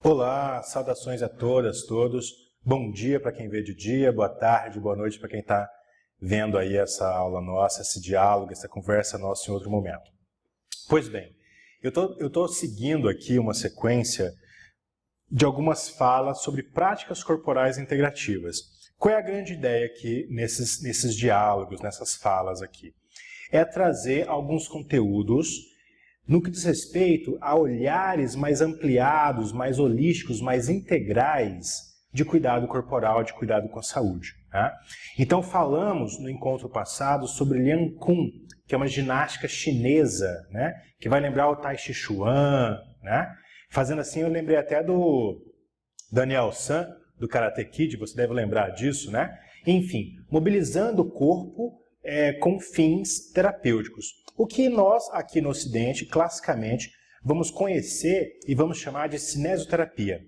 Olá, saudações a todas, todos. Bom dia para quem vê de dia, boa tarde, boa noite para quem está vendo aí essa aula nossa, esse diálogo, essa conversa nossa em outro momento. Pois bem, eu tô seguindo aqui uma sequência de algumas falas sobre práticas corporais integrativas. Qual é a grande ideia aqui nesses diálogos, nessas falas aqui? É trazer alguns conteúdos no que diz respeito a olhares mais ampliados, mais holísticos, mais integrais de cuidado corporal, de cuidado com a saúde. Tá? Então falamos no encontro passado sobre Liang Kun, que é uma ginástica chinesa, né? Que vai lembrar o Tai Chi Chuan, né? Fazendo assim eu lembrei até do Daniel San, do Karate Kid, você deve lembrar disso, né? Enfim, mobilizando o corpo com fins terapêuticos. O que nós, aqui no Ocidente, classicamente, vamos conhecer e vamos chamar de cinesioterapia.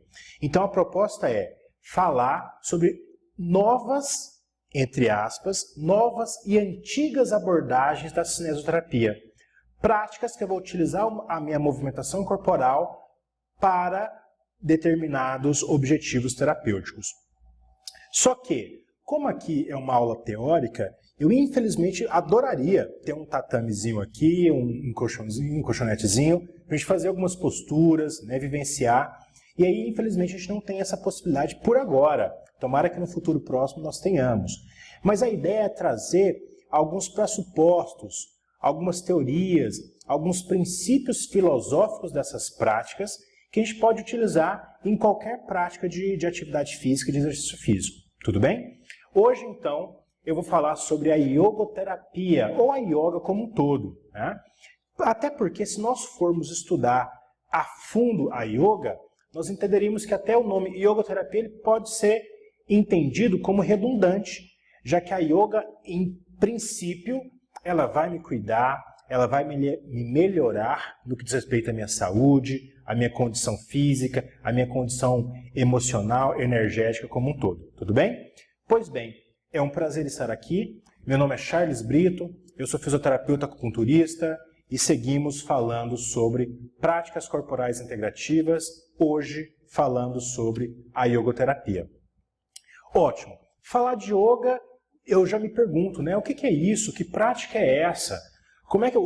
Então, a proposta é falar sobre novas, entre aspas, novas e antigas abordagens da cinesioterapia. Práticas que eu vou utilizar a minha movimentação corporal para determinados objetivos terapêuticos. Só que, como aqui é uma aula teórica, eu infelizmente adoraria ter um tatamezinho aqui, um colchonetezinho, para a gente fazer algumas posturas, né, vivenciar. E aí, infelizmente, a gente não tem essa possibilidade por agora. Tomara que no futuro próximo nós tenhamos. Mas a ideia é trazer alguns pressupostos, algumas teorias, alguns princípios filosóficos dessas práticas que a gente pode utilizar em qualquer prática de atividade física e de exercício físico. Tudo bem? Hoje, então, eu vou falar sobre a iogoterapia, ou a yoga como um todo. Né? Até porque, se nós formos estudar a fundo a yoga, nós entenderíamos que até o nome iogoterapia ele pode ser entendido como redundante, já que a yoga, em princípio, ela vai me cuidar, ela vai me melhorar no que diz respeito à minha saúde, à minha condição física, à minha condição emocional, energética como um todo. Tudo bem? Pois bem, é um prazer estar aqui. Meu nome é Charles Brito, eu sou fisioterapeuta acupunturista e seguimos falando sobre práticas corporais integrativas, hoje falando sobre a iogoterapia. Ótimo! Falar de yoga, eu já me pergunto, né? O que é isso? Que prática é essa?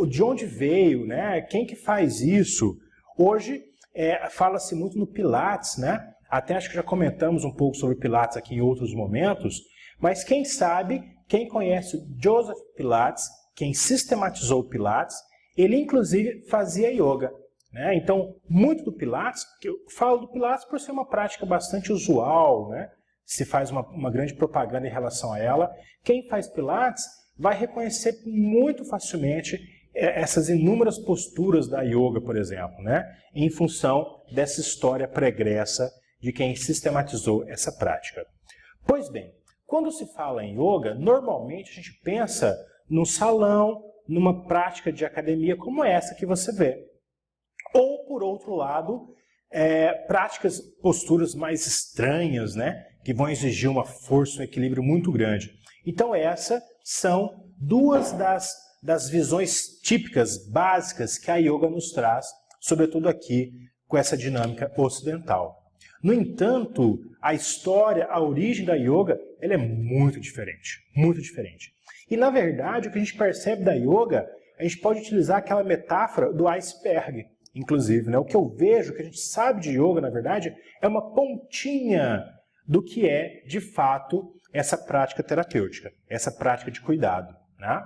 De onde veio? Né? Quem que faz isso? Hoje fala-se muito no Pilates, né? Até acho que já comentamos um pouco sobre Pilates aqui em outros momentos, mas quem sabe, quem conhece o Joseph Pilates, quem sistematizou o Pilates, ele inclusive fazia yoga. Né? Então, muito do Pilates, que eu falo do Pilates por ser uma prática bastante usual, né? Se faz uma grande propaganda em relação a ela. Quem faz Pilates vai reconhecer muito facilmente essas inúmeras posturas da yoga, por exemplo, né? Em função dessa história pregressa de quem sistematizou essa prática. Pois bem, quando se fala em yoga, normalmente a gente pensa num salão, numa prática de academia como essa que você vê. Ou, por outro lado, práticas, posturas mais estranhas, né? Que vão exigir uma força, um equilíbrio muito grande. Então essas são duas das visões típicas, básicas, que a yoga nos traz, sobretudo aqui com essa dinâmica ocidental. No entanto, a história, a origem da yoga, ela é muito diferente, muito diferente. E, na verdade, o que a gente percebe da yoga, a gente pode utilizar aquela metáfora do iceberg, inclusive. Né? O que eu vejo, o que a gente sabe de yoga, na verdade, é uma pontinha do que é, de fato, essa prática terapêutica, essa prática de cuidado. Né?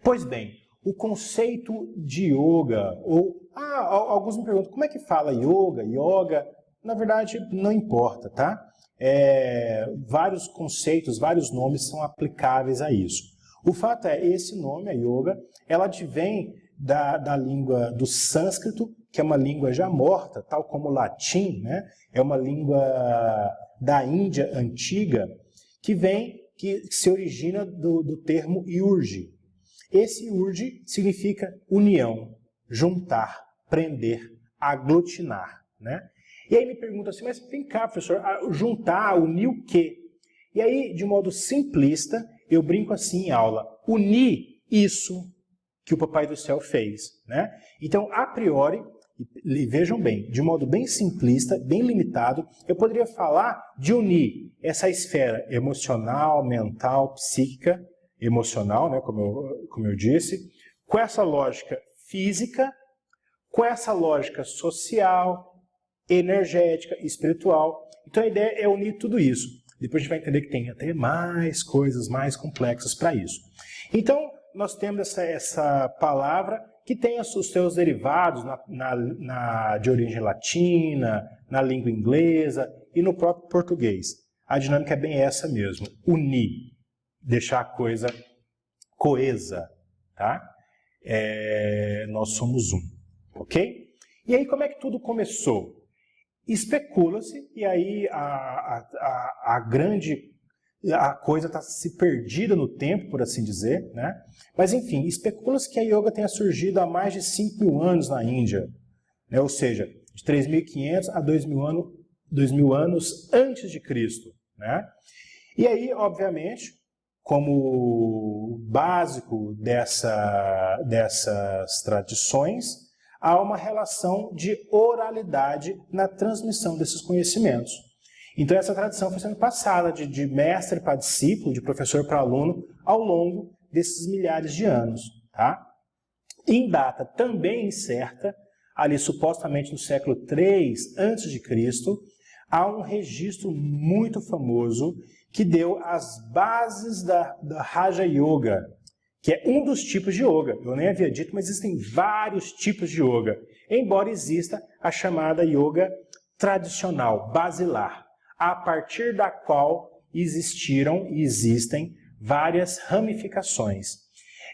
Pois bem, o conceito de yoga, alguns me perguntam, como é que fala yoga? Na verdade, não importa, tá? Vários conceitos, vários nomes são aplicáveis a isso. O fato é, esse nome, a yoga, ela advém da língua do sânscrito, que é uma língua já morta, tal como o latim, né? É uma língua da Índia antiga, que se origina do termo yurji. Esse yurji significa união, juntar, prender, aglutinar, né? E aí me pergunta assim, mas vem cá, professor, juntar, unir o quê? E aí, de modo simplista, eu brinco assim em aula, unir isso que o Papai do Céu fez. Né? Então, a priori, e vejam bem, de modo bem simplista, bem limitado, eu poderia falar de unir essa esfera emocional, mental, psíquica, emocional, né, como eu disse, com essa lógica física, com essa lógica social, energética, espiritual. Então a ideia é unir tudo isso. Depois a gente vai entender que tem até mais coisas mais complexas para isso. Então nós temos essa palavra que tem os seus derivados de origem latina, na língua inglesa e no próprio português. A dinâmica é bem essa mesmo, unir, deixar a coisa coesa, tá? Nós somos um, ok? E aí como é que tudo começou? Especula-se, e aí a coisa está se perdida no tempo, por assim dizer, né? Mas enfim, especula-se que a yoga tenha surgido há mais de 5.000 anos na Índia, né? Ou seja, de 3.500 a 2.000 anos antes de Cristo, né? E aí, obviamente, como básico dessas tradições, há uma relação de oralidade na transmissão desses conhecimentos. Então essa tradição foi sendo passada de mestre para discípulo, de professor para aluno, ao longo desses milhares de anos. Tá? Em data também incerta, ali supostamente no século III a.C., há um registro muito famoso que deu as bases da Raja Yoga, que é um dos tipos de yoga. Eu nem havia dito, mas existem vários tipos de yoga, embora exista a chamada yoga tradicional, basilar, a partir da qual existiram e existem várias ramificações.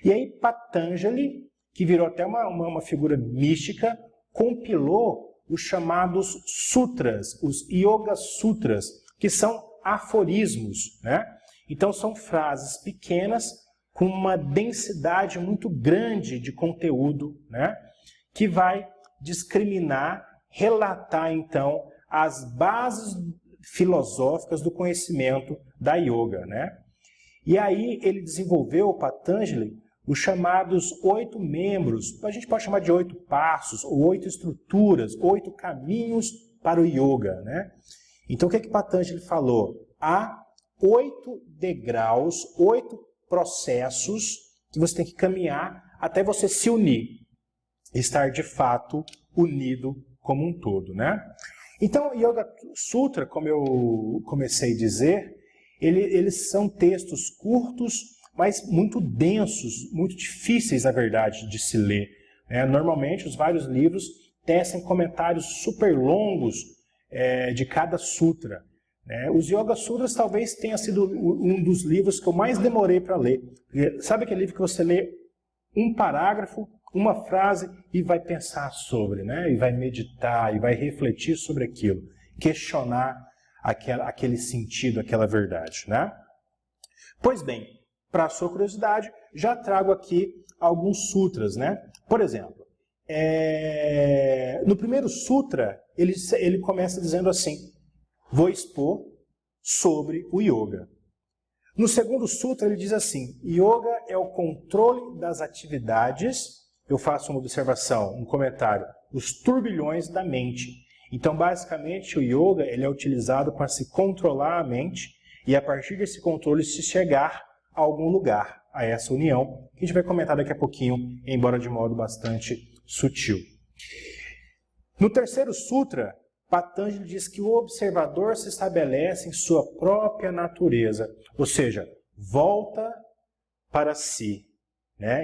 E aí Patanjali, que virou até uma figura mística, compilou os chamados sutras, os Yoga Sutras, que são aforismos, né? Então são frases pequenas com uma densidade muito grande de conteúdo, né? Que vai discriminar, relatar então as bases filosóficas do conhecimento da yoga, né? E aí ele desenvolveu, o Patanjali, os chamados 8 membros, a gente pode chamar de 8 passos, ou 8 estruturas, 8 caminhos para o yoga, né? Então o que Patanjali falou? Há 8 degraus, 8 processos que você tem que caminhar até você se unir, estar de fato unido como um todo, né? Então, o Yoga Sutra, como eu comecei a dizer, eles são textos curtos, mas muito densos, muito difíceis, na verdade, de se ler. Normalmente, os vários livros tecem comentários super longos de cada sutra. Os Yoga Sutras talvez tenha sido um dos livros que eu mais demorei para ler. Sabe aquele livro que você lê um parágrafo, uma frase e vai pensar sobre, né? E vai meditar, e vai refletir sobre aquilo, questionar aquele sentido, aquela verdade, né? Pois bem, para a sua curiosidade, já trago aqui alguns sutras, né? Por exemplo, no primeiro sutra, ele começa dizendo assim: vou expor sobre o yoga. No segundo sutra, ele diz assim: yoga é o controle das atividades. Eu faço uma observação, um comentário, os turbilhões da mente. Então, basicamente, o yoga ele é utilizado para se controlar a mente e, a partir desse controle, se chegar a algum lugar, a essa união, que a gente vai comentar daqui a pouquinho, embora de modo bastante sutil. No terceiro sutra, Patanjali diz que o observador se estabelece em sua própria natureza, ou seja, volta para si.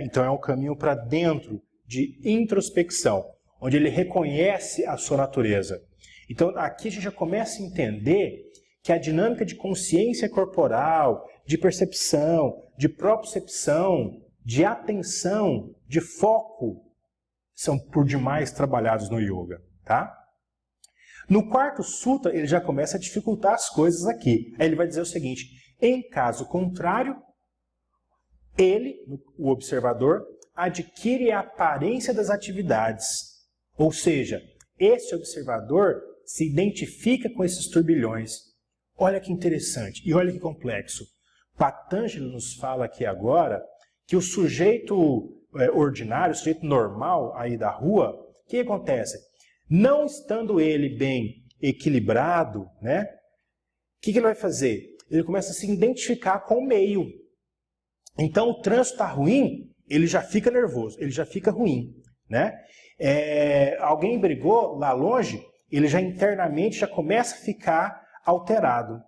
Então é um caminho para dentro de introspecção, onde ele reconhece a sua natureza. Então aqui a gente já começa a entender que a dinâmica de consciência corporal, de percepção, de propriocepção, de atenção, de foco, são por demais trabalhados no yoga, tá? No quarto sutra, ele já começa a dificultar as coisas aqui. Aí ele vai dizer o seguinte: em caso contrário, ele, o observador, adquire a aparência das atividades. Ou seja, esse observador se identifica com esses turbilhões. Olha que interessante e olha que complexo. Patanjali nos fala aqui agora que o sujeito ordinário, o sujeito normal aí da rua, o que acontece? Não estando ele bem equilibrado, né? O que ele vai fazer? Ele começa a se identificar com o meio. Então, o trânsito está ruim, ele já fica nervoso, ele já fica ruim, né? Alguém brigou lá longe, ele já internamente já começa a ficar alterado.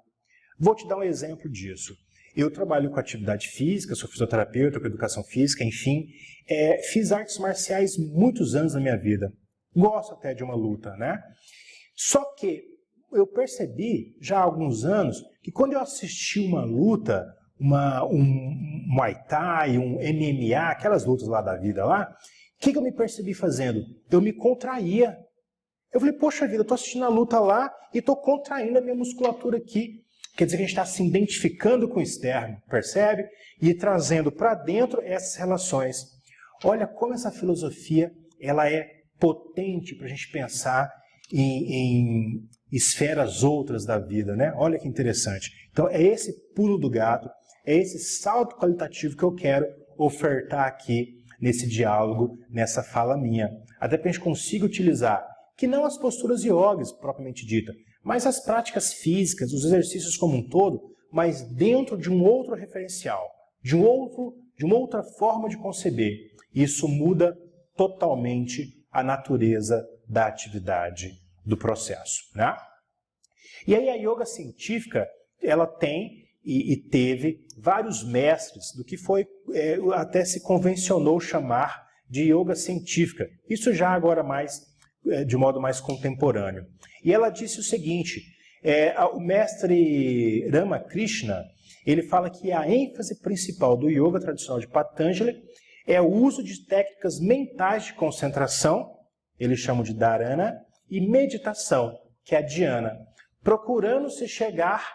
Vou te dar um exemplo disso. Eu trabalho com atividade física, sou fisioterapeuta, com educação física, enfim. Fiz artes marciais muitos anos na minha vida. Gosto até de uma luta, né? Só que eu percebi, já há alguns anos, que quando eu assisti uma luta, um Muay Thai, um MMA, aquelas lutas lá da vida lá, o que eu me percebi fazendo? Eu me contraía. Eu falei, poxa vida, eu estou assistindo a luta lá e estou contraindo a minha musculatura aqui. Quer dizer que a gente está se identificando com o externo, percebe? E trazendo para dentro essas relações. Olha como essa filosofia ela é potente para a gente pensar em esferas outras da vida, né? Olha que interessante. Então é esse pulo do gato, é esse salto qualitativo que eu quero ofertar aqui nesse diálogo, nessa fala minha. Até para a gente consiga utilizar, que não as posturas yogis propriamente dita, mas as práticas físicas, os exercícios como um todo, mas dentro de um outro referencial, de uma outra forma de conceber. Isso muda totalmente a natureza da atividade do processo, né? E aí a yoga científica, ela tem e teve vários mestres do que foi, até se convencionou chamar de yoga científica. Isso já agora de modo mais contemporâneo. E ela disse o seguinte, o mestre Ramakrishna, ele fala que a ênfase principal do yoga tradicional de Patanjali é o uso de técnicas mentais de concentração, eles chamam de dharana, e meditação, que é a dhyana, procurando se chegar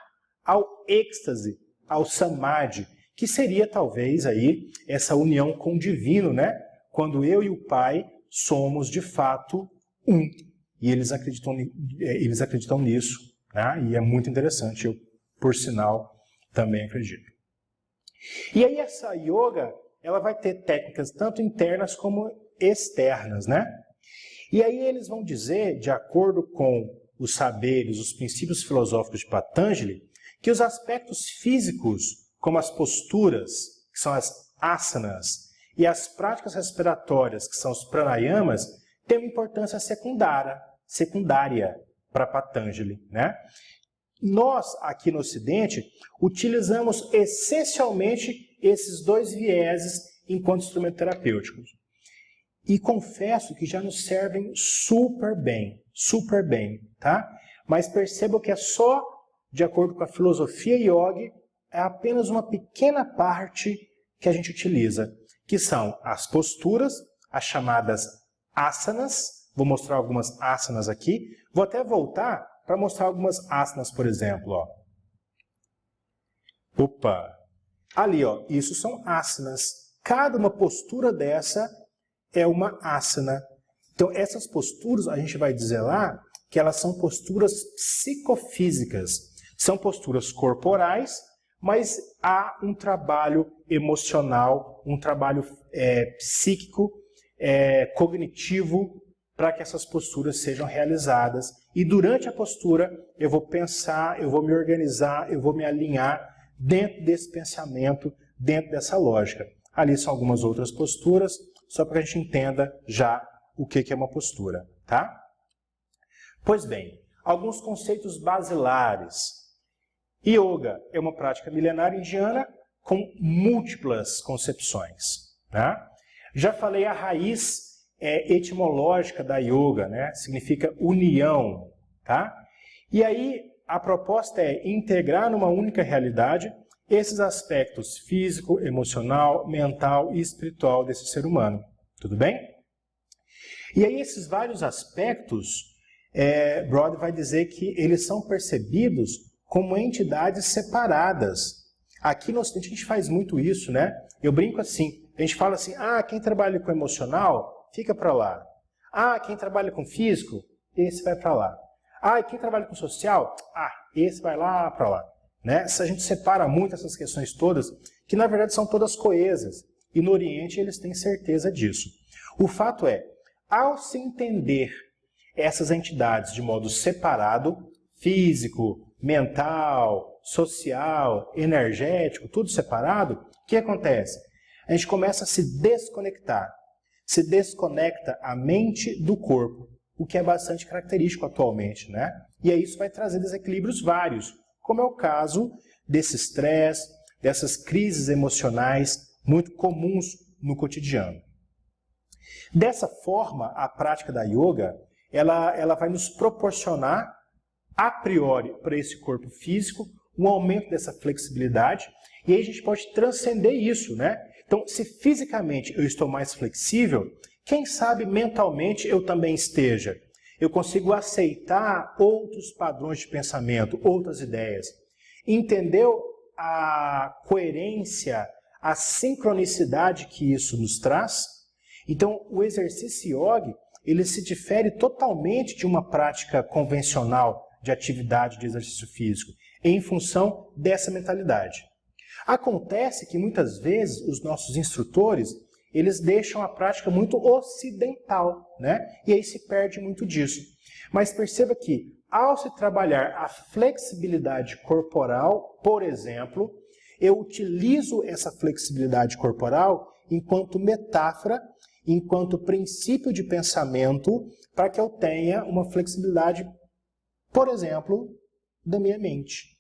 ao êxtase, ao samadhi, que seria talvez aí essa união com o divino, né? Quando eu e o Pai somos de fato um. E eles acreditam nisso, né? E é muito interessante, eu, por sinal, também acredito. E aí essa yoga, ela vai ter técnicas tanto internas como externas, né? E aí eles vão dizer, de acordo com os saberes, os princípios filosóficos de Patanjali, que os aspectos físicos, como as posturas, que são as asanas, e as práticas respiratórias, que são os pranayamas, têm uma importância secundária para Patanjali, né? Nós, aqui no Ocidente, utilizamos essencialmente esses dois vieses enquanto instrumentos terapêuticos. E confesso que já nos servem super bem, tá? Mas perceba que é só de acordo com a filosofia yogi, é apenas uma pequena parte que a gente utiliza, que são as posturas, as chamadas asanas. Vou mostrar algumas asanas aqui. Vou até voltar para mostrar algumas asanas, por exemplo. Ó. Opa! Ali, ó, isso são asanas. Cada uma postura dessa é uma asana. Então, essas posturas, a gente vai dizer lá que elas são posturas psicofísicas. São posturas corporais, mas há um trabalho emocional, um trabalho psíquico, cognitivo, para que essas posturas sejam realizadas. E durante a postura, eu vou pensar, eu vou me organizar, eu vou me alinhar dentro desse pensamento, dentro dessa lógica. Ali são algumas outras posturas, só para que a gente entenda já o que é uma postura, tá? Pois bem, alguns conceitos basilares. Yoga é uma prática milenar indiana com múltiplas concepções. Né? Já falei a raiz etimológica da yoga, né? Significa união. Tá? E aí a proposta é integrar numa única realidade esses aspectos físico, emocional, mental e espiritual desse ser humano. Tudo bem? E aí esses vários aspectos, Brod vai dizer que eles são percebidos como entidades separadas. Aqui no Ocidente a gente faz muito isso, né? Eu brinco assim, a gente fala assim, quem trabalha com emocional, fica para lá. Quem trabalha com físico, esse vai para lá. E quem trabalha com social, esse vai lá para lá. Né? A gente separa muito essas questões todas, que na verdade são todas coesas. E no Oriente eles têm certeza disso. O fato é, Ao se entender essas entidades de modo separado, físico, mental, social, energético, tudo separado, o que acontece? A gente começa a se desconectar. Se desconecta a mente do corpo, o que é bastante característico atualmente, né? E aí isso vai trazer desequilíbrios vários, como é o caso desse estresse, dessas crises emocionais muito comuns no cotidiano. Dessa forma, a prática da yoga, ela vai nos proporcionar, a priori, para esse corpo físico, um aumento dessa flexibilidade, e aí a gente pode transcender isso, né? Então, se fisicamente eu estou mais flexível, quem sabe mentalmente eu também esteja. Eu consigo aceitar outros padrões de pensamento, outras ideias. Entendeu a coerência, a sincronicidade que isso nos traz? Então, o exercício yoga, ele se difere totalmente de uma prática convencional de atividade de exercício físico, em função dessa mentalidade. Acontece que muitas vezes os nossos instrutores, eles deixam a prática muito ocidental, né? E aí se perde muito disso. Mas perceba que, ao se trabalhar a flexibilidade corporal, por exemplo, eu utilizo essa flexibilidade corporal enquanto metáfora, enquanto princípio de pensamento, para que eu tenha uma flexibilidade, por exemplo, da minha mente,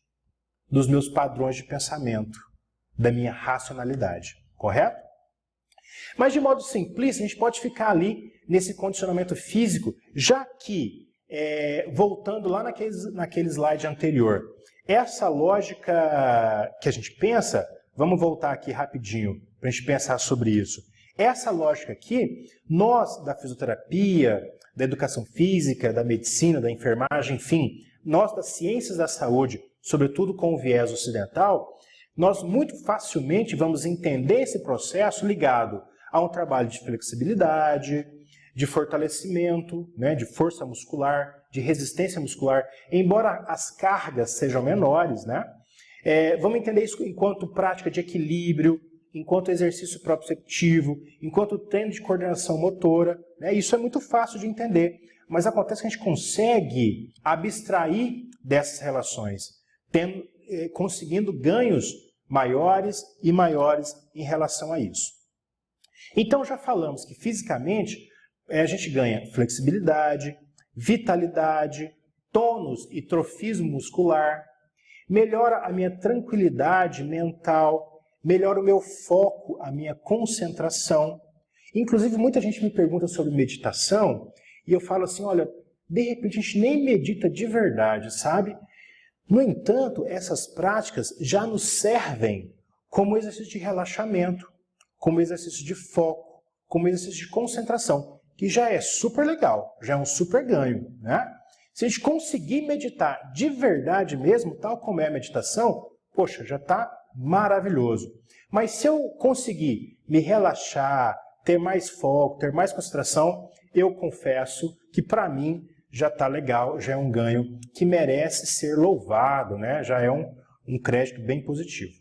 dos meus padrões de pensamento, da minha racionalidade, correto? Mas de modo simplista, a gente pode ficar ali nesse condicionamento físico, já que, voltando lá naquele slide anterior, essa lógica que a gente pensa, vamos voltar aqui rapidinho para a gente pensar sobre isso. Essa lógica aqui, nós da fisioterapia, da educação física, da medicina, da enfermagem, enfim, nós das ciências da saúde, sobretudo com o viés ocidental, nós muito facilmente vamos entender esse processo ligado a um trabalho de flexibilidade, de fortalecimento, né, de força muscular, de resistência muscular, embora as cargas sejam menores, né? Vamos entender isso enquanto prática de equilíbrio, enquanto exercício proprioceptivo, enquanto treino de coordenação motora, né? Isso é muito fácil de entender, mas acontece que a gente consegue abstrair dessas relações, conseguindo ganhos maiores e maiores em relação a isso. Então já falamos que fisicamente a gente ganha flexibilidade, vitalidade, tônus e trofismo muscular, melhora a minha tranquilidade mental, melhora o meu foco, a minha concentração. Inclusive muita gente me pergunta sobre meditação e eu falo assim, olha, de repente a gente nem medita de verdade, sabe? No entanto, essas práticas já nos servem como exercício de relaxamento, como exercício de foco, como exercício de concentração, que já é super legal, já é um super ganho, né? Se a gente conseguir meditar de verdade mesmo, tal como é a meditação, poxa, já está maravilhoso. Mas se eu conseguir me relaxar, ter mais foco, ter mais concentração, eu confesso que para mim já está legal, já é um ganho que merece ser louvado, né? Já é um crédito bem positivo.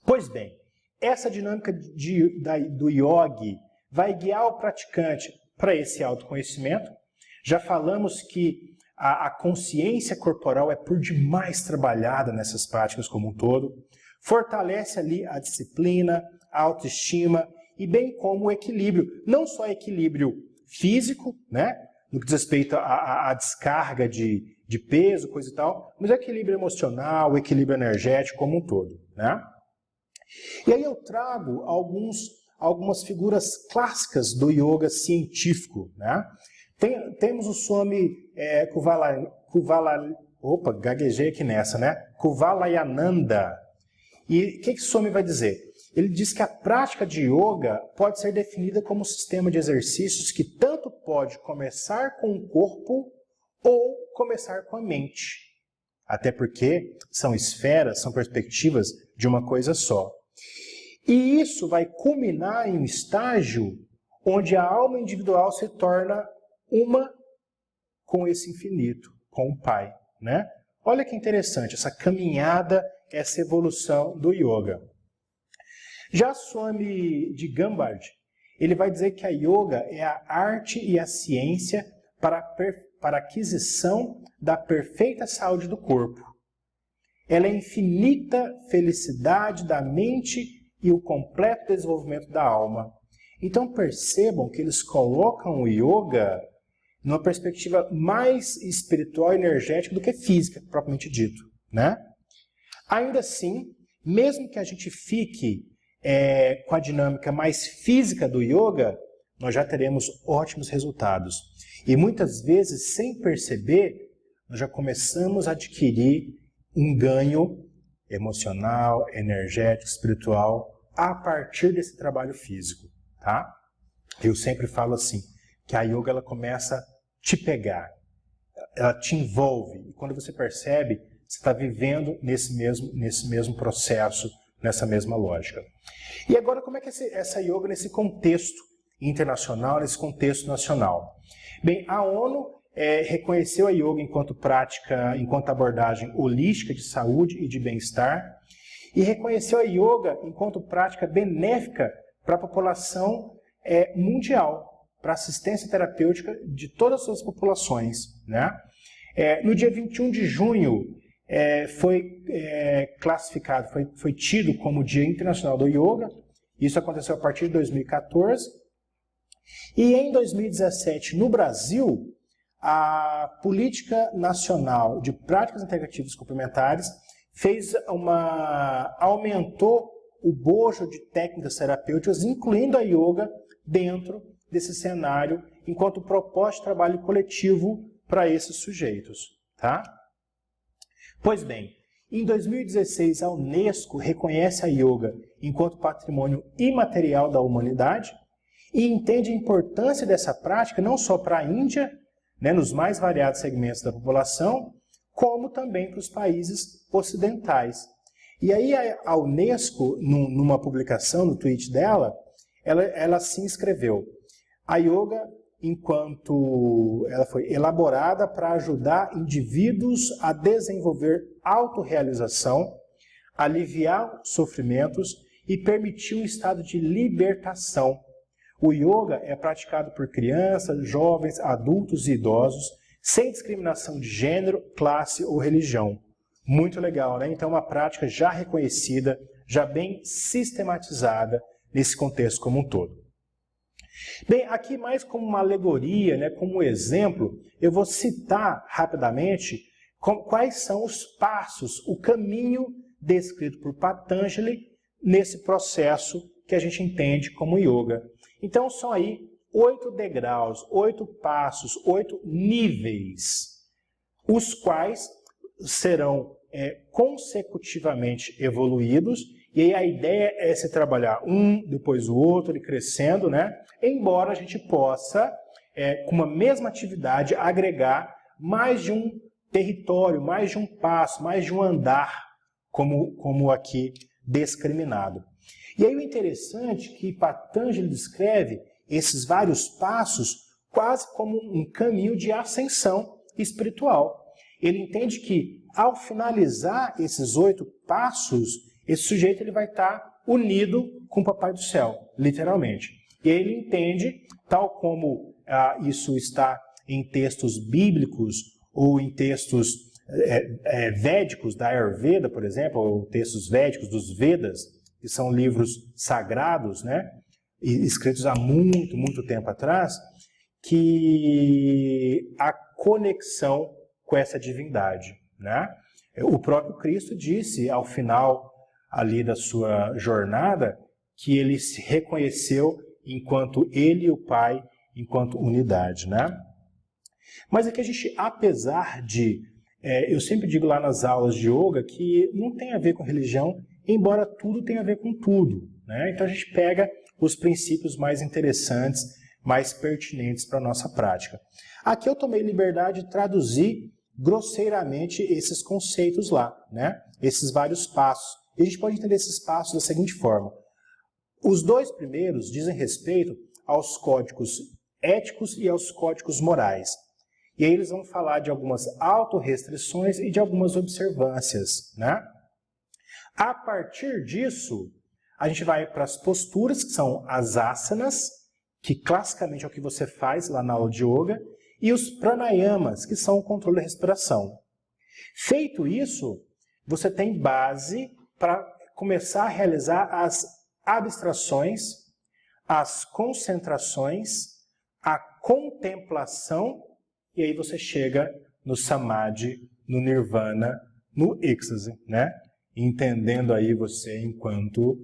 Pois bem, essa dinâmica do yoga vai guiar o praticante para esse autoconhecimento. Já falamos que a consciência corporal é por demais trabalhada nessas práticas como um todo. Fortalece ali a disciplina, a autoestima e bem como o equilíbrio. Não só equilíbrio físico, né? No que diz respeito à descarga de peso, coisa e tal, mas o equilíbrio emocional, o equilíbrio energético como um todo, né? E aí eu trago algumas figuras clássicas do yoga científico, né? Temos o Swami gaguejei aqui nessa, né? Kuvalayananda. E o que o Swami vai dizer? Ele diz que a prática de yoga pode ser definida como um sistema de exercícios que tanto pode começar com o corpo ou começar com a mente. Até porque são esferas, são perspectivas de uma coisa só. E isso vai culminar em um estágio onde a alma individual se torna uma com esse infinito, com o Pai, né? Olha que interessante essa caminhada, essa evolução do yoga. Já Swami de Gambard, ele vai dizer que a yoga é a arte e a ciência para a aquisição da perfeita saúde do corpo. Ela é a infinita felicidade da mente e o completo desenvolvimento da alma. Então percebam que eles colocam o yoga numa perspectiva mais espiritual e energética do que física, propriamente dito, né? Ainda assim, mesmo que a gente fique com a dinâmica mais física do yoga, nós já teremos ótimos resultados. E muitas vezes, sem perceber, nós já começamos a adquirir um ganho emocional, energético, espiritual, a partir desse trabalho físico, tá? Eu sempre falo assim, que a yoga ela começa a te pegar, ela te envolve, e quando você percebe, você está vivendo nesse mesmo processo, nessa mesma lógica. E agora, como é que é essa yoga nesse contexto internacional, nesse contexto nacional? Bem, a ONU reconheceu a yoga enquanto prática, enquanto abordagem holística de saúde e de bem-estar, e reconheceu a yoga enquanto prática benéfica para a população mundial, para assistência terapêutica de todas as populações, né? No dia 21 de junho foi classificado, foi tido como Dia Internacional do Yoga. Isso aconteceu a partir de 2014. E em 2017, no Brasil, a Política Nacional de Práticas Integrativas Complementares aumentou o bojo de técnicas terapêuticas, incluindo a yoga, dentro desse cenário, enquanto propósito de trabalho coletivo para esses sujeitos, tá? Pois bem, em 2016 a Unesco reconhece a yoga enquanto patrimônio imaterial da humanidade e entende a importância dessa prática não só para a Índia, né, nos mais variados segmentos da população, como também para os países ocidentais. E aí a Unesco, numa publicação, no tweet dela, ela assim escreveu: a yoga, enquanto ela foi elaborada para ajudar indivíduos a desenvolver autorrealização, aliviar sofrimentos e permitir um estado de libertação. O yoga é praticado por crianças, jovens, adultos e idosos, sem discriminação de gênero, classe ou religião. Muito legal, né? Então é uma prática já reconhecida, já bem sistematizada nesse contexto como um todo. Bem, aqui mais como uma alegoria, né, como exemplo, eu vou citar rapidamente quais são os passos, o caminho descrito por Patanjali nesse processo que a gente entende como yoga. Então são aí 8 degraus, 8 passos, 8 níveis, os quais serão consecutivamente evoluídos. E aí a ideia é se trabalhar um, depois o outro, e crescendo, né? Embora a gente possa, com uma mesma atividade, agregar mais de um território, mais de um passo, mais de um andar, como aqui discriminado. E aí o interessante é que Patanjali descreve esses vários passos quase como um caminho de ascensão espiritual. Ele entende que, ao finalizar esses 8 passos, esse sujeito ele vai estar unido com o Papai do Céu, literalmente. E ele entende, tal como isso está em textos bíblicos ou em textos védicos da Ayurveda, por exemplo, ou textos védicos dos Vedas, que são livros sagrados, né, escritos há muito, muito tempo atrás, que a conexão com essa divindade, né? O próprio Cristo disse ao final ali da sua jornada que ele se reconheceu enquanto ele e o Pai, enquanto unidade, né? Mas aqui a gente, apesar de, eu sempre digo lá nas aulas de yoga que não tem a ver com religião, embora tudo tenha a ver com tudo, né? Então a gente pega os princípios mais interessantes, mais pertinentes para a nossa prática. Aqui eu tomei liberdade de traduzir grosseiramente esses conceitos lá, né? Esses vários passos. E a gente pode entender esses passos da seguinte forma. Os 2 primeiros dizem respeito aos códigos éticos e aos códigos morais. E aí eles vão falar de algumas autorrestrições e de algumas observâncias, né? A partir disso, a gente vai para as posturas, que são as asanas, que classicamente é o que você faz lá na aula de yoga, e os pranayamas, que são o controle da respiração. Feito isso, você tem base para começar a realizar as abstrações, as concentrações, a contemplação, e aí você chega no samadhi, no nirvana, no êxtase, né? Entendendo aí você enquanto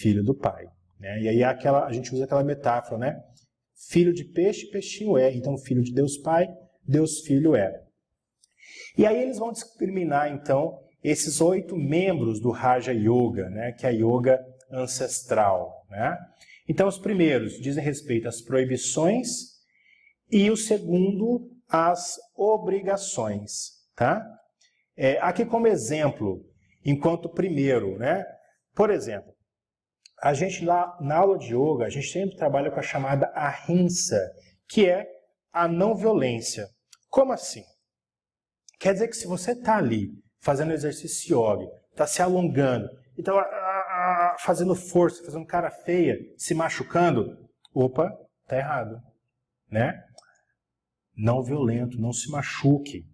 filho do Pai. Né? E aí a gente usa aquela metáfora, né? Filho de peixe, peixinho é. Então, filho de Deus Pai, Deus Filho é. E aí eles vão discriminar, então, esses 8 membros do Raja Yoga, né? Que é a yoga ancestral. Né? Então, os primeiros dizem respeito às proibições e o segundo, às obrigações. Tá? Aqui como exemplo, enquanto primeiro, né? Por exemplo, a gente lá na aula de yoga, a gente sempre trabalha com a chamada ahimsa, que é a não violência. Como assim? Quer dizer que se você está ali fazendo exercício yoga, está se alongando, então fazendo força, fazendo cara feia, se machucando, opa, tá errado, né? Não violento, não se machuque.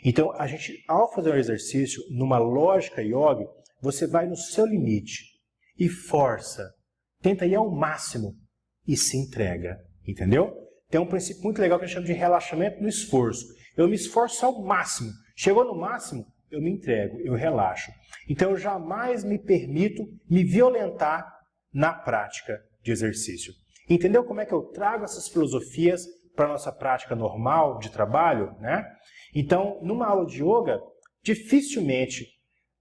Então, a gente, ao fazer um exercício, numa lógica yoga, você vai no seu limite e força, tenta ir ao máximo e se entrega, entendeu? Tem um princípio muito legal que a gente chama de relaxamento no esforço. Eu me esforço ao máximo, chegou no máximo, eu me entrego, eu relaxo. Então, eu jamais me permito me violentar na prática de exercício. Entendeu como é que eu trago essas filosofias para a nossa prática normal de trabalho, né? Então, numa aula de yoga, dificilmente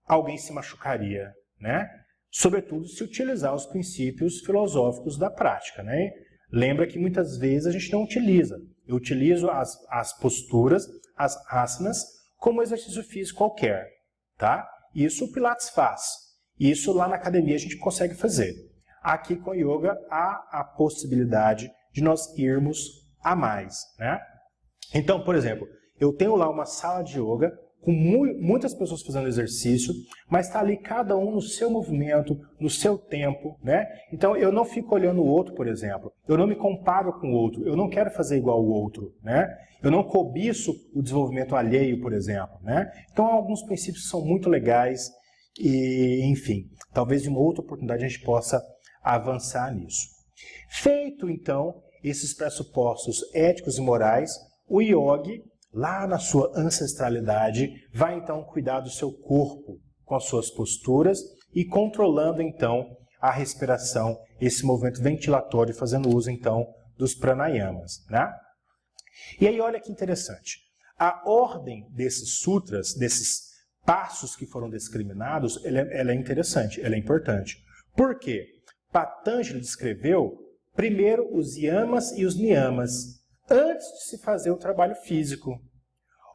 alguém se machucaria, né? Sobretudo se utilizar os princípios filosóficos da prática, né? Lembra que muitas vezes a gente não utiliza. Eu utilizo as posturas, as asanas, como exercício físico qualquer, tá? Isso o Pilates faz. Isso lá na academia a gente consegue fazer. Aqui com o yoga há a possibilidade de nós irmos a mais, né? Então, por exemplo, eu tenho lá uma sala de yoga com muitas pessoas fazendo exercício, mas está ali cada um no seu movimento, no seu tempo, né? Então eu não fico olhando o outro, por exemplo. Eu não me comparo com o outro. Eu não quero fazer igual o outro, né? Eu não cobiço o desenvolvimento alheio, por exemplo, né? Então alguns princípios são muito legais e, enfim, talvez em uma outra oportunidade a gente possa avançar nisso. Feito, então, esses pressupostos éticos e morais, o yogi, lá na sua ancestralidade, vai então cuidar do seu corpo com as suas posturas e controlando então a respiração, esse movimento ventilatório, fazendo uso então dos pranayamas, né? E aí olha que interessante, a ordem desses sutras, desses passos que foram discriminados, ela é interessante, ela é importante. Por quê? Patanjali descreveu primeiro os yamas e os niyamas, antes de se fazer o trabalho físico.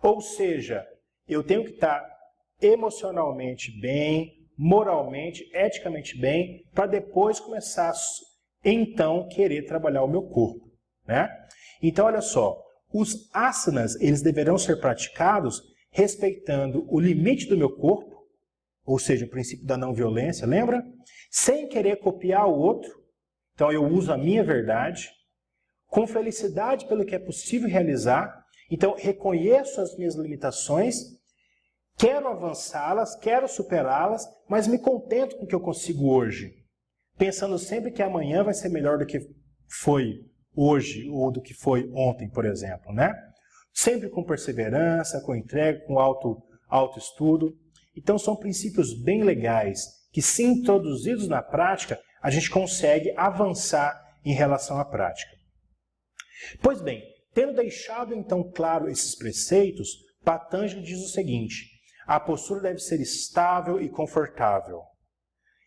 Ou seja, eu tenho que estar emocionalmente bem, moralmente, eticamente bem, para depois começar, então, querer trabalhar o meu corpo, né? Então, olha só, os asanas, eles deverão ser praticados respeitando o limite do meu corpo, ou seja, o princípio da não violência, lembra? Sem querer copiar o outro, então eu uso a minha verdade, com felicidade pelo que é possível realizar, então reconheço as minhas limitações, quero avançá-las, quero superá-las, mas me contento com o que eu consigo hoje, pensando sempre que amanhã vai ser melhor do que foi hoje ou do que foi ontem, por exemplo, né? Sempre com perseverança, com entrega, com autoestudo. Então são princípios bem legais que, se introduzidos na prática, a gente consegue avançar em relação à prática. Pois bem, tendo deixado então claro esses preceitos, Patanjali diz o seguinte: a postura deve ser estável e confortável.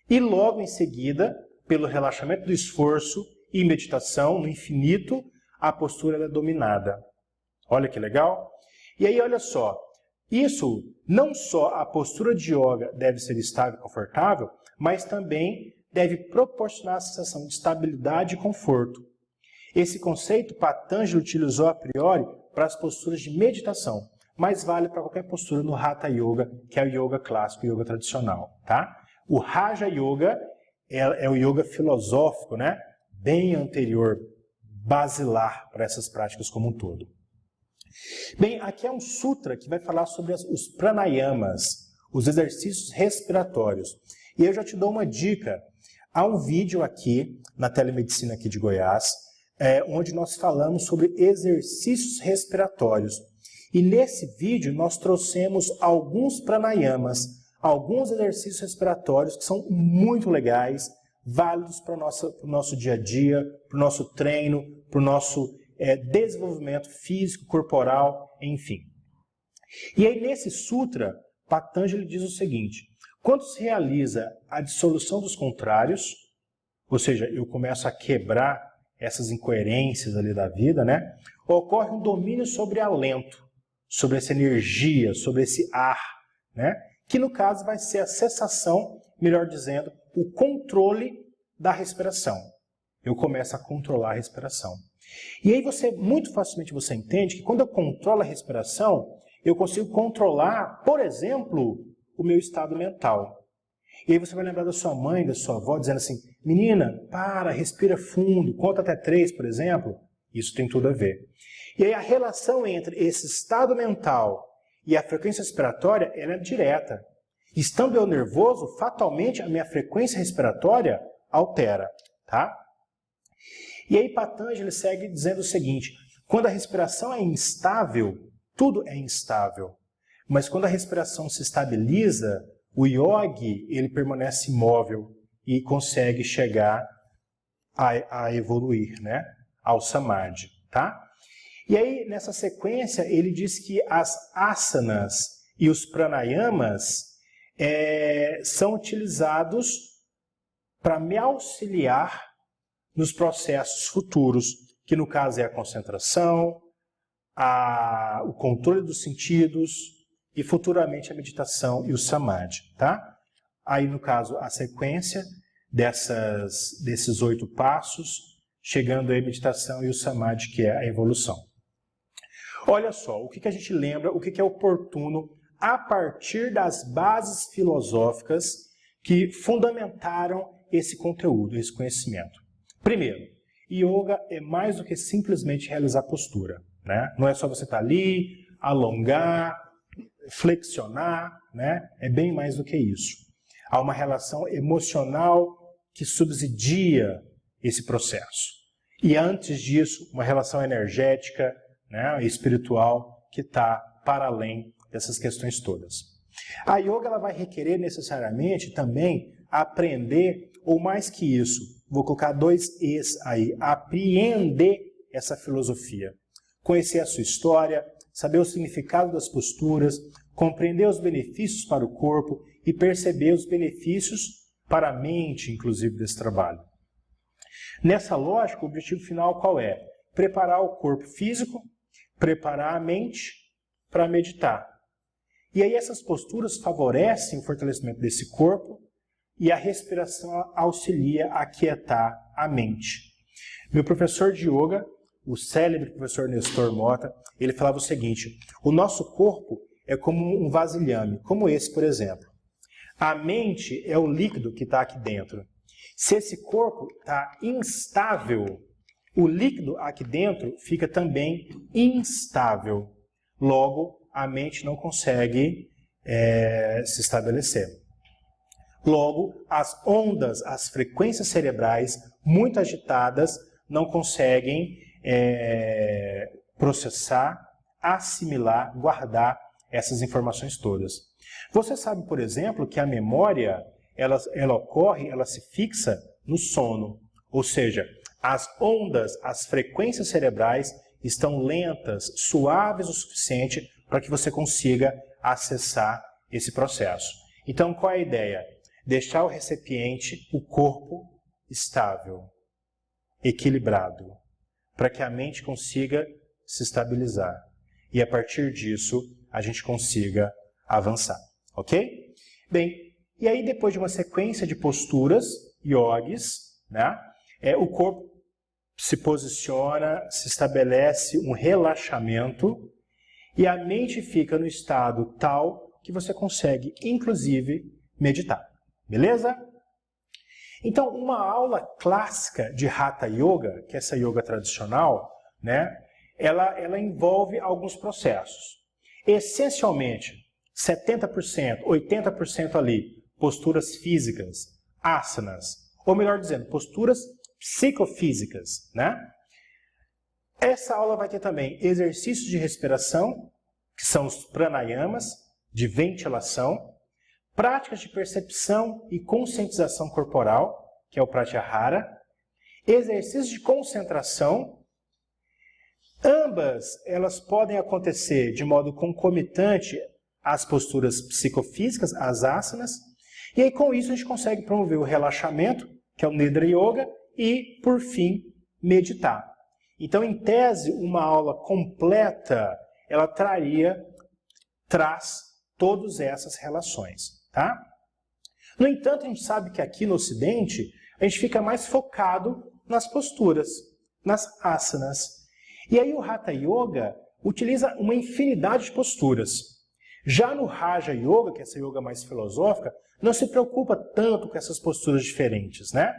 E logo em seguida, pelo relaxamento do esforço e meditação no infinito, a postura é dominada. Olha que legal! E aí, olha só, isso não só a postura de yoga deve ser estável e confortável, mas também deve proporcionar a sensação de estabilidade e conforto. Esse conceito Patanjali utilizou a priori para as posturas de meditação, mas vale para qualquer postura no Hatha Yoga, que é o yoga clássico, o yoga tradicional, tá? O Raja Yoga é o yoga filosófico, né? bem anterior, basilar para essas práticas como um todo. Bem, aqui é um sutra que vai falar sobre os pranayamas, os exercícios respiratórios. E eu já te dou uma dica. Há um vídeo aqui na Telemedicina aqui de Goiás, onde nós falamos sobre exercícios respiratórios. E nesse vídeo nós trouxemos alguns pranayamas, alguns exercícios respiratórios que são muito legais, válidos para o nosso dia a dia, para o nosso treino, para o nosso desenvolvimento físico, corporal, enfim. E aí nesse sutra, Patanjali diz o seguinte: quando se realiza a dissolução dos contrários, ou seja, eu começo a quebrar essas incoerências ali da vida, né? Ocorre um domínio sobre alento, sobre essa energia, sobre esse ar, né? Que no caso vai ser a cessação, melhor dizendo, o controle da respiração. Eu começo a controlar a respiração. E aí muito facilmente você entende que quando eu controlo a respiração, eu consigo controlar, por exemplo, o meu estado mental. E aí você vai lembrar da sua mãe, da sua avó, dizendo assim: menina, para, respira fundo, conta até 3, por exemplo. Isso tem tudo a ver. E aí a relação entre esse estado mental e a frequência respiratória, ela é direta. Estando eu nervoso, fatalmente a minha frequência respiratória altera, tá? E aí Patanjali segue dizendo o seguinte: quando a respiração é instável, tudo é instável. Mas quando a respiração se estabiliza, o yogi ele permanece imóvel e consegue chegar a evoluir, né? Ao samadhi, tá? E aí, nessa sequência, ele diz que as asanas e os pranayamas são utilizados para me auxiliar nos processos futuros, que no caso é a concentração, o controle dos sentidos e futuramente a meditação e o samadhi, tá? Aí, no caso, a sequência desses 8 passos, chegando aí a meditação e o samadhi, que é a evolução. Olha só, o que a gente lembra, o que é oportuno a partir das bases filosóficas que fundamentaram esse conteúdo, esse conhecimento. Primeiro, yoga é mais do que simplesmente realizar postura, né? Não é só você estar ali, alongar, flexionar, né? É bem mais do que isso. Há uma relação emocional que subsidia esse processo. E antes disso, uma relação energética, né, espiritual que está para além dessas questões todas. A yoga ela vai requerer necessariamente também aprender, ou mais que isso, vou colocar 2 Es aí, apreender essa filosofia. Conhecer a sua história, saber o significado das posturas, compreender os benefícios para o corpo e perceber os benefícios para a mente, inclusive, desse trabalho. Nessa lógica, o objetivo final qual é? Preparar o corpo físico, preparar a mente para meditar. E aí essas posturas favorecem o fortalecimento desse corpo e a respiração auxilia a aquietar a mente. Meu professor de yoga, o célebre professor Nestor Mota, ele falava o seguinte: o nosso corpo é como um vasilhame, como esse, por exemplo. A mente é o líquido que está aqui dentro. Se esse corpo está instável, o líquido aqui dentro fica também instável. Logo, a mente não consegue se estabelecer. Logo, as ondas, as frequências cerebrais muito agitadas não conseguem processar, assimilar, guardar essas informações todas. Você sabe, por exemplo, que a memória ela ocorre, ela se fixa no sono. Ou seja, as ondas, as frequências cerebrais estão lentas, suaves o suficiente para que você consiga acessar esse processo. Então, qual é a ideia? Deixar o recipiente, o corpo, estável, equilibrado, para que a mente consiga se estabilizar. E a partir disso, a gente consiga avançar. Ok? Bem, e aí depois de uma sequência de posturas, yogis, né, o corpo se posiciona, se estabelece um relaxamento e a mente fica no estado tal que você consegue, inclusive, meditar. Beleza? Então, uma aula clássica de Hatha Yoga, que é essa yoga tradicional, né, ela envolve alguns processos. Essencialmente, 70%, 80% ali, posturas físicas, asanas, ou melhor dizendo, posturas psicofísicas, né? Essa aula vai ter também exercícios de respiração, que são os pranayamas, de ventilação, práticas de percepção e conscientização corporal, que é o pratyahara, exercícios de concentração. Ambas, elas podem acontecer de modo concomitante às posturas psicofísicas, às asanas, e aí com isso a gente consegue promover o relaxamento, que é o Nidra Yoga, e, por fim, meditar. Então, em tese, uma aula completa, ela traz todas essas relações, tá? No entanto, a gente sabe que aqui no Ocidente, a gente fica mais focado nas posturas, nas asanas. E aí o Hatha Yoga utiliza uma infinidade de posturas. Já no Raja Yoga, que é essa yoga mais filosófica, não se preocupa tanto com essas posturas diferentes, né?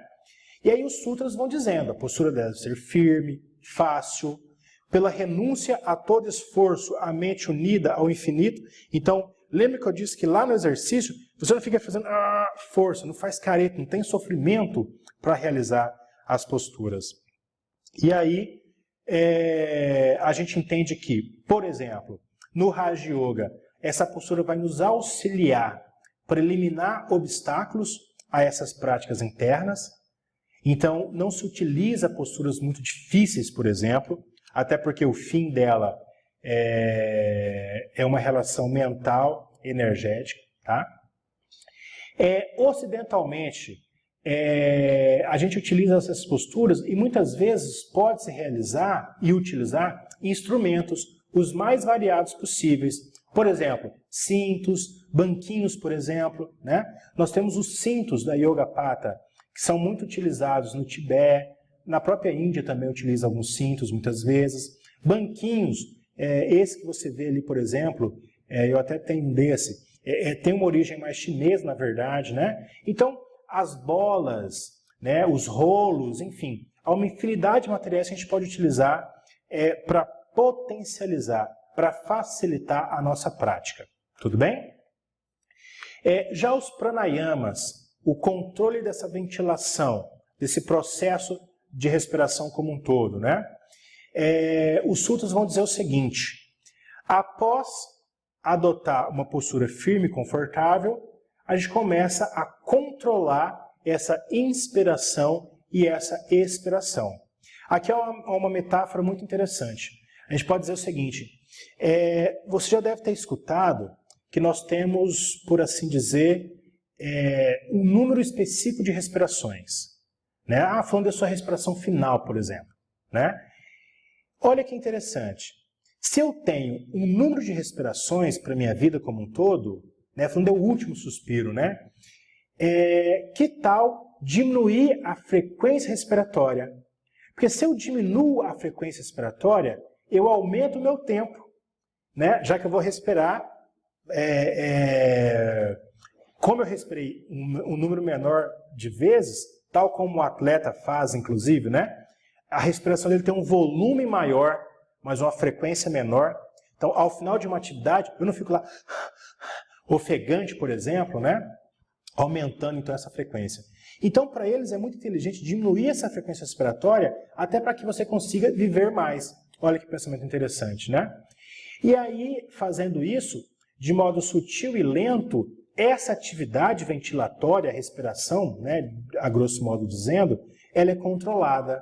E aí os sutras vão dizendo, a postura deve ser firme, fácil, pela renúncia a todo esforço, a mente unida ao infinito. Então, lembra que eu disse que lá no exercício, você não fica fazendo força, não faz careta, não tem sofrimento para realizar as posturas. E aí, a gente entende que, por exemplo, no Raja Yoga, essa postura vai nos auxiliar para eliminar obstáculos a essas práticas internas. Então, não se utiliza posturas muito difíceis, por exemplo, até porque o fim dela é uma relação mental energética, tá? Ocidentalmente, a gente utiliza essas posturas e muitas vezes pode-se realizar e utilizar instrumentos os mais variados possíveis. Por exemplo, cintos, banquinhos, por exemplo, né? Nós temos os cintos da Yogapatha, que são muito utilizados no Tibete, na própria Índia também utiliza alguns cintos muitas vezes. Banquinhos, esse que você vê ali, por exemplo, eu até tenho um desse, tem uma origem mais chinesa, na verdade, né? Então, as bolas, né, os rolos, enfim, há uma infinidade de materiais que a gente pode utilizar para potencializar, para facilitar a nossa prática. Tudo bem? Já os pranayamas, o controle dessa ventilação, desse processo de respiração como um todo, né? Os sutras vão dizer o seguinte: após adotar uma postura firme e confortável, a gente começa a controlar essa inspiração e essa expiração. Aqui é uma metáfora muito interessante. A gente pode dizer o seguinte: você já deve ter escutado que nós temos, por assim dizer, um número específico de respirações. Né? Falando da sua respiração final, por exemplo. Né? Olha que interessante. Se eu tenho um número de respirações para a minha vida como um todo, né, falando do último suspiro, né? Que tal diminuir a frequência respiratória? Porque se eu diminuo a frequência respiratória, eu aumento o meu tempo, né? Já que eu vou respirar, como eu respirei um número menor de vezes, tal como o atleta faz, inclusive, né? A respiração dele tem um volume maior, mas uma frequência menor. Então, ao final de uma atividade, eu não fico lá ofegante, por exemplo, né? Aumentando então essa frequência. Então, para eles é muito inteligente diminuir essa frequência respiratória, até para que você consiga viver mais. Olha que pensamento interessante, né? E aí, fazendo isso, de modo sutil e lento, essa atividade ventilatória, a respiração, né, a grosso modo dizendo, ela é controlada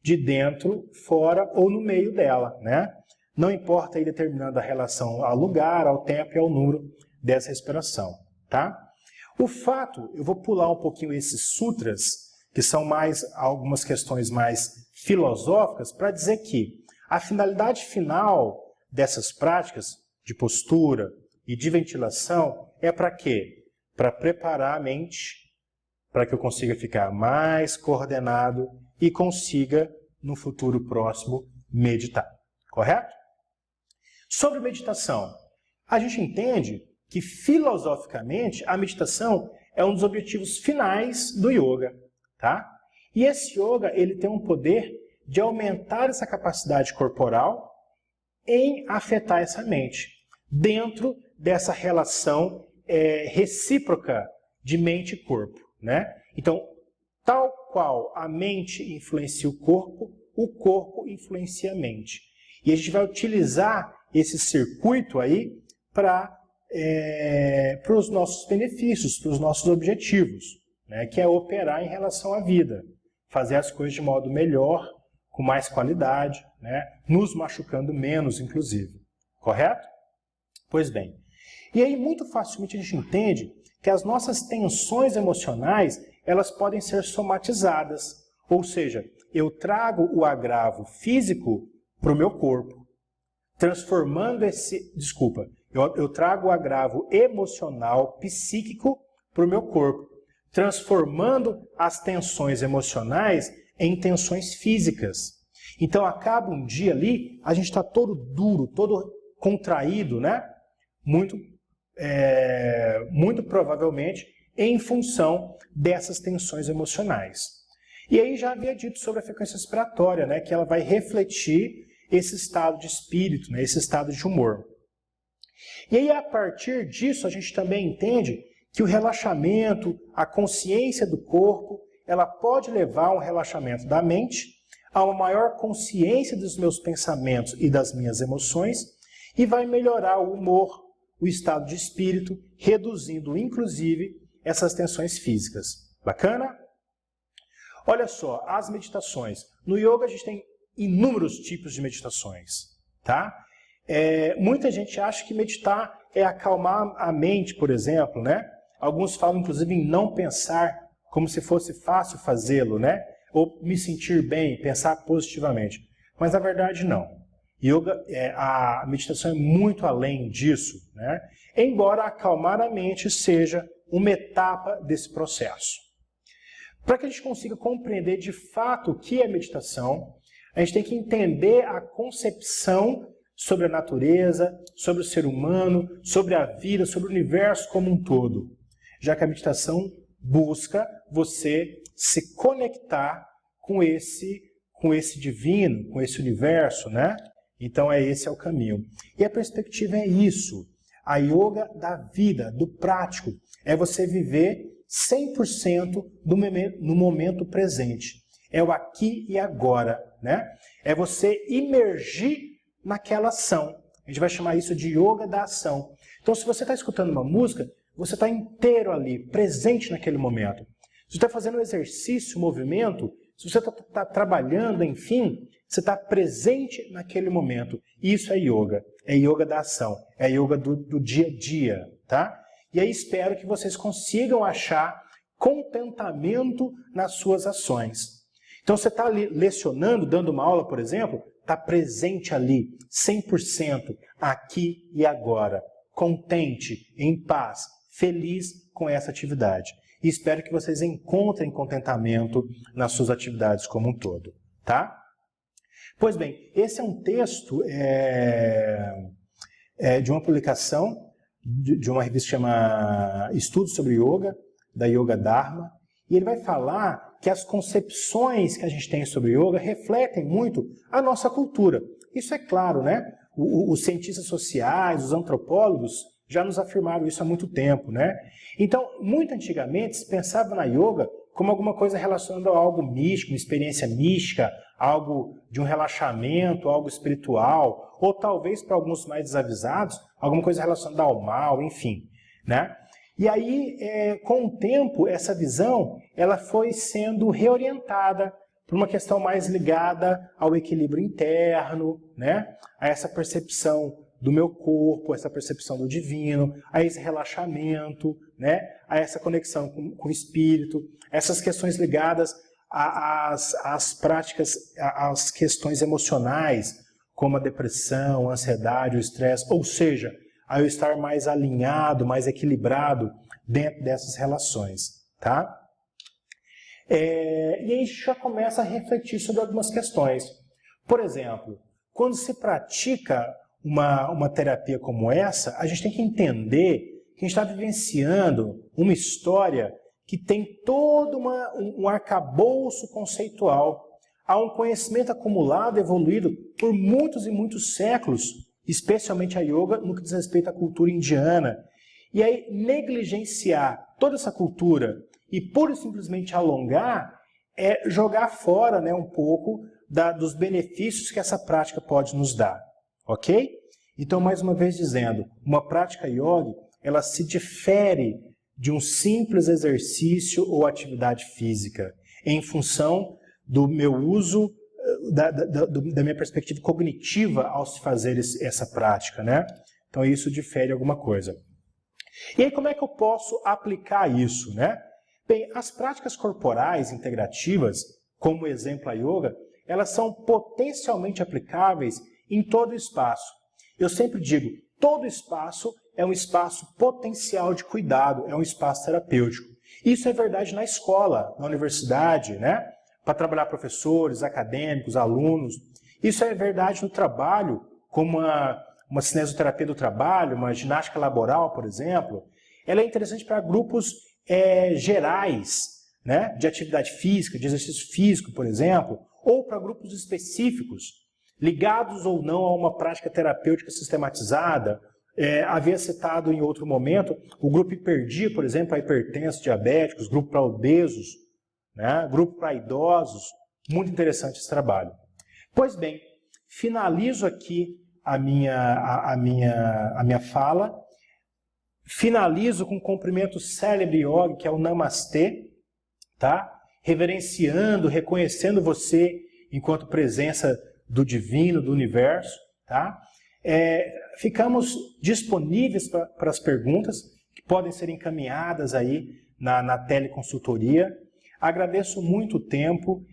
de dentro, fora ou no meio dela, né? Não importa aí determinando a relação ao lugar, ao tempo e ao número dessa respiração, tá? O fato, eu vou pular um pouquinho esses sutras, que são mais algumas questões mais filosóficas, para dizer que a finalidade final dessas práticas de postura e de ventilação é para quê? Para preparar a mente, para que eu consiga ficar mais coordenado e consiga, no futuro próximo, meditar. Correto? Sobre meditação, a gente entende que, filosoficamente, a meditação é um dos objetivos finais do yoga. tá? E esse yoga, ele tem um poder de aumentar essa capacidade corporal em afetar essa mente, dentro dessa relação recíproca de mente e corpo, né? Então, tal qual a mente influencia o corpo influencia a mente. E a gente vai utilizar esse circuito aí para os nossos benefícios, para os nossos objetivos, né? Que é operar em relação à vida, fazer as coisas de modo melhor, com mais qualidade, né? Nos machucando menos, inclusive. Correto? Pois bem. E aí, muito facilmente, a gente entende que as nossas tensões emocionais, elas podem ser somatizadas. Ou seja, eu trago o agravo físico para o meu corpo, transformando eu trago o agravo emocional, psíquico para o meu corpo, transformando as tensões emocionais em tensões físicas. Então acaba um dia ali, a gente está todo duro, todo contraído, né? Muito provavelmente em função dessas tensões emocionais. E aí já havia dito sobre a frequência respiratória, né? Que ela vai refletir esse estado de espírito, né? Esse estado de humor. E aí a partir disso a gente também entende que o relaxamento, a consciência do corpo, ela pode levar a um relaxamento da mente, a uma maior consciência dos meus pensamentos e das minhas emoções, e vai melhorar o humor, o estado de espírito, reduzindo, inclusive, essas tensões físicas. Bacana? Olha só, as meditações. No yoga a gente tem inúmeros tipos de meditações, tá? Muita gente acha que meditar é acalmar a mente, por exemplo, né? Alguns falam, inclusive, em não pensar, como se fosse fácil fazê-lo, né? Ou me sentir bem, pensar positivamente. Mas, na verdade, não. A meditação é muito além disso, né? Embora acalmar a mente seja uma etapa desse processo. Para que a gente consiga compreender de fato o que é meditação, a gente tem que entender a concepção sobre a natureza, sobre o ser humano, sobre a vida, sobre o universo como um todo. Já que a meditação busca você se conectar com esse divino, com esse universo, né? Então esse é o caminho. E a perspectiva é isso. A yoga da vida, do prático, é você viver 100% no momento presente. É o aqui e agora, né? É você imergir naquela ação. A gente vai chamar isso de yoga da ação. Então, se você está escutando uma música, você está inteiro ali, presente naquele momento. Se você está fazendo um exercício, um movimento, se você está trabalhando, enfim, você está presente naquele momento. Isso é yoga da ação, é yoga do dia a dia, tá? E aí espero que vocês consigam achar contentamento nas suas ações. Então você está ali lecionando, dando uma aula, por exemplo, está presente ali, 100%, aqui e agora, contente, em paz, feliz com essa atividade. E espero que vocês encontrem contentamento nas suas atividades como um todo, tá? Pois bem, esse é um texto de uma publicação de uma revista que chama Estudos sobre Yoga, da Yoga Dharma, e ele vai falar que as concepções que a gente tem sobre yoga refletem muito a nossa cultura. Isso é claro, né? Os cientistas sociais, os antropólogos já nos afirmaram isso há muito tempo, né? Então, muito antigamente se pensava na yoga como alguma coisa relacionada a algo místico, uma experiência mística, algo de um relaxamento, algo espiritual, ou talvez para alguns mais desavisados, alguma coisa relacionada ao mal, enfim, né? E aí, com o tempo, essa visão ela foi sendo reorientada por uma questão mais ligada ao equilíbrio interno, né? A essa percepção do meu corpo, a essa percepção do divino, a esse relaxamento, né? A essa conexão com o espírito, essas questões ligadas às práticas, às questões emocionais, como a depressão, a ansiedade, o estresse, ou seja, a eu estar mais alinhado, mais equilibrado dentro dessas relações, tá? E aí a gente já começa a refletir sobre algumas questões. Por exemplo, quando se pratica uma terapia como essa, a gente tem que entender que a gente está vivenciando uma história que tem todo um arcabouço conceitual. Há um conhecimento acumulado, evoluído por muitos e muitos séculos, especialmente a yoga, no que diz respeito à cultura indiana. E aí, negligenciar toda essa cultura e pura e simplesmente alongar é jogar fora, né, um pouco dos benefícios que essa prática pode nos dar. Ok? Então, mais uma vez dizendo, uma prática yoga, ela se difere de um simples exercício ou atividade física, em função do meu uso, da minha perspectiva cognitiva ao se fazer essa prática, né? Então isso difere alguma coisa. E aí como é que eu posso aplicar isso, né? Bem, as práticas corporais integrativas, como exemplo a yoga, elas são potencialmente aplicáveis em todo o espaço. Eu sempre digo, todo espaço é um espaço potencial de cuidado, é um espaço terapêutico. Isso é verdade na escola, na universidade, né? Para trabalhar professores, acadêmicos, alunos. Isso é verdade no trabalho, como uma cinesioterapia do trabalho, uma ginástica laboral, por exemplo. Ela é interessante para grupos gerais, né? De atividade física, de exercício físico, por exemplo, ou para grupos específicos, ligados ou não a uma prática terapêutica sistematizada. Havia citado em outro momento o grupo hiperdia, por exemplo, para hipertensos, diabéticos, grupo para obesos, né? Grupo para idosos. Muito interessante esse trabalho. Pois bem, finalizo aqui a minha fala. Finalizo com um cumprimento célebre yoga, que é o Namastê, tá? Reverenciando, reconhecendo você enquanto presença do divino, do universo, tá? Ficamos disponíveis para as perguntas que podem ser encaminhadas aí na teleconsultoria. Agradeço muito o tempo.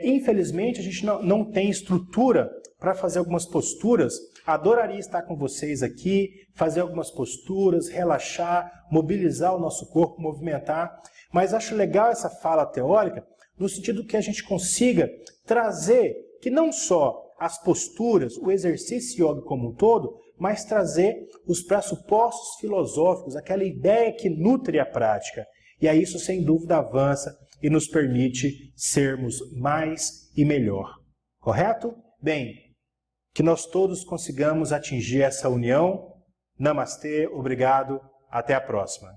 Infelizmente, a gente não tem estrutura para fazer algumas posturas. Adoraria estar com vocês aqui, fazer algumas posturas, relaxar, mobilizar o nosso corpo, movimentar. Mas acho legal essa fala teórica, no sentido que a gente consiga trazer que não só as posturas, o exercício yoga como um todo, mas trazer os pressupostos filosóficos, aquela ideia que nutre a prática. E aí isso, sem dúvida, avança e nos permite sermos mais e melhor. Correto? Bem, que nós todos consigamos atingir essa união. Namastê, obrigado, até a próxima.